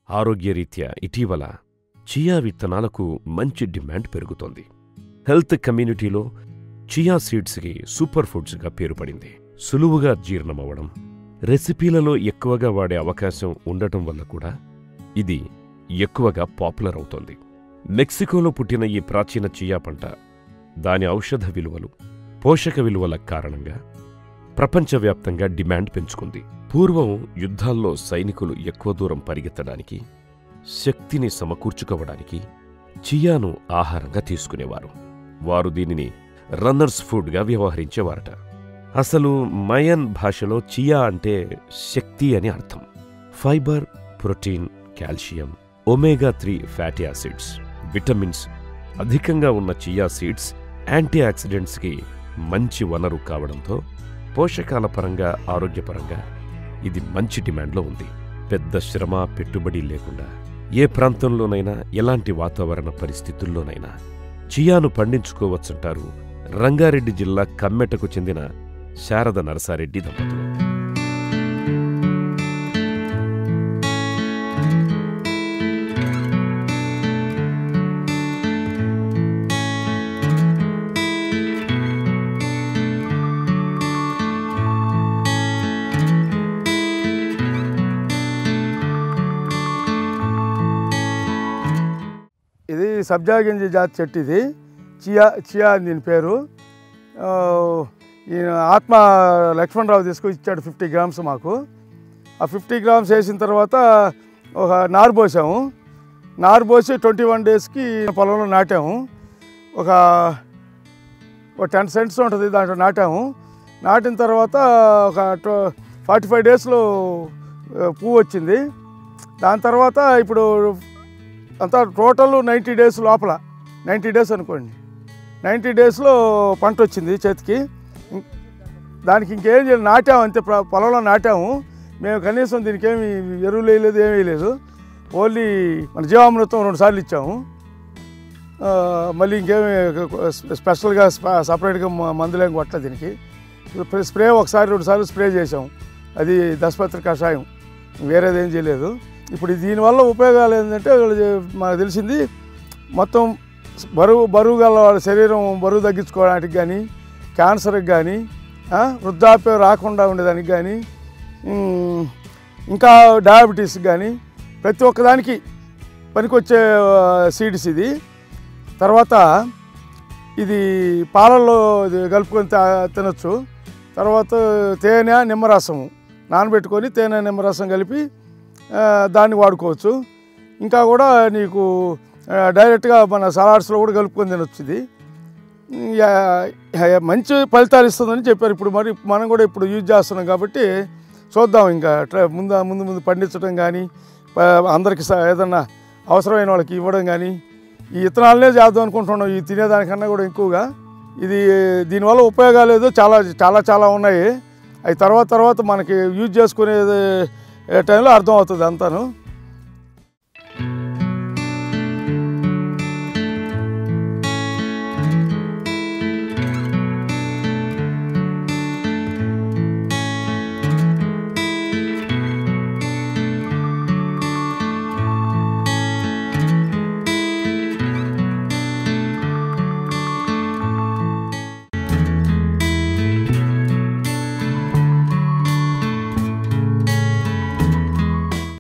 ఆరోగ్యరీత్యా ఇటీవల చియా విత్తనాలకు మంచి డిమాండ్ పెరుగుతోంది. హెల్త్ కమ్యూనిటీలో చియా సీడ్స్కి సూపర్ ఫుడ్స్గా పేరుపడింది. సులువుగా జీర్ణమవ్వడం, రెసిపీలలో ఎక్కువగా వాడే అవకాశం ఉండటం వల్ల కూడా ఇది ఎక్కువగా పాపులర్ అవుతోంది. మెక్సికోలో పుట్టిన ఈ ప్రాచీన చియా పంట దాని ఔషధ విలువలు, పోషక విలువల కారణంగా ప్రపంచవ్యాప్తంగా డిమాండ్ పెంచుకుంది. పూర్వం యుద్ధాల్లో సైనికులు ఎక్కువ దూరం పరిగెత్తడానికి, శక్తిని సమకూర్చుకోవడానికి చియాను ఆహారంగా తీసుకునేవారు. వారు దీనిని రన్నర్స్ ఫుడ్గా వ్యవహరించేవారట. అసలు మయన్ భాషలో చియా అంటే శక్తి అని అర్థం. Fibre, protein, calcium, ఒమేగా-3 fatty acids, vitamins అధికంగా ఉన్న చియా సీడ్స్ యాంటీ ఆక్సిడెంట్స్కి మంచి వనరు కావడంతో పోషకాల పరంగా, ఆరోగ్యపరంగా ఇది మంచి డిమాండ్లో ఉంది. పెద్ద శ్రమ, పెట్టుబడి లేకుండా ఏ ప్రాంతంలోనైనా, ఎలాంటి వాతావరణ పరిస్థితుల్లోనైనా చియాను పండించుకోవచ్చంటారు రంగారెడ్డి జిల్లా కమ్మెటకు చెందిన శారద నరసారెడ్డి దంపతులు. ఇది సబ్జా గింజ జాతి చెట్టు. ఇది చియా అని దీని పేరు. ఈయన ఆత్మ లక్ష్మణరావు తీసుకొని ఇచ్చాడు 50 గ్రామ్స్ మాకు. ఆ 50 గ్రామ్స్ వేసిన తర్వాత ఒక నారు పోసాము. నారు పోసి 21 డేస్కి పొలంలో నాటాము. ఒక 10 సెంట్స్ ఉంటుంది, దాంట్లో నాటాము. నాటిన తర్వాత ఒక 45 డేస్లో పువ్వు వచ్చింది. దాని తర్వాత ఇప్పుడు అంతా టోటల్ 90 డేస్ లోపల, 90 డేస్ అనుకోండి, 90 డేస్లో పంట వచ్చింది చేతికి. దానికి ఇంకేం చేయాలి, నాటాము అంతే, పొలంలో నాటాము మేము. కనీసం దీనికి ఏమి ఎరువులు వేయలేదు, ఏమీ వేయలేదు. ఓన్లీ మన జీవామృతం 2 సార్లు ఇచ్చాము. మళ్ళీ ఇంకేమి స్పెషల్గా సపరేట్గా మందులేం కొట్టలేదు దీనికి. స్ప్రే ఒకసారి 2 సార్లు స్ప్రే చేసాము, అది దశపత్రి కషాయం, వేరేది ఏం చేయలేదు. ఇప్పుడు దీనివల్ల ఉపయోగాలు ఏంటంటే మనకు తెలిసింది, మొత్తం బరువు గల వాళ్ళ శరీరం బరువు తగ్గించుకోవడానికి కానీ, క్యాన్సర్కి కానీ, వృద్ధాప్యం రాకుండా ఉండేదానికి కానీ, ఇంకా డయాబెటీస్కి కానీ ప్రతి ఒక్కదానికి పనికొచ్చే సీడ్స్ ఇది. తర్వాత ఇది పాలల్లో కలుపుకొని తినొచ్చు. తర్వాత తేనె, నిమ్మరసము నానబెట్టుకొని తేనె, నిమ్మరసం కలిపి దాన్ని వాడుకోవచ్చు. ఇంకా కూడా నీకు డైరెక్ట్గా మన సలాడ్స్లో కూడా కలుపుకొని తినొచ్చు. ఇది మంచి ఫలితాలు ఇస్తుందని చెప్పారు. ఇప్పుడు మరి మనం కూడా ఇప్పుడు యూజ్ చేస్తున్నాం కాబట్టి చూద్దాం. ఇంకా ముందు పండించడం కానీ, అందరికి ఏదన్నా అవసరమైన వాళ్ళకి ఇవ్వడం కానీ, ఈ విత్తనాలనే చేద్దాం అనుకుంటున్నాం. ఈ తినేదానికన్నా కూడా ఎక్కువగా ఇది దీనివల్ల ఉపయోగాలు ఏదో చాలా ఉన్నాయి. అవి తర్వాత మనకి యూజ్ చేసుకునే టైంలో అర్థమవుతుంది అంతాను.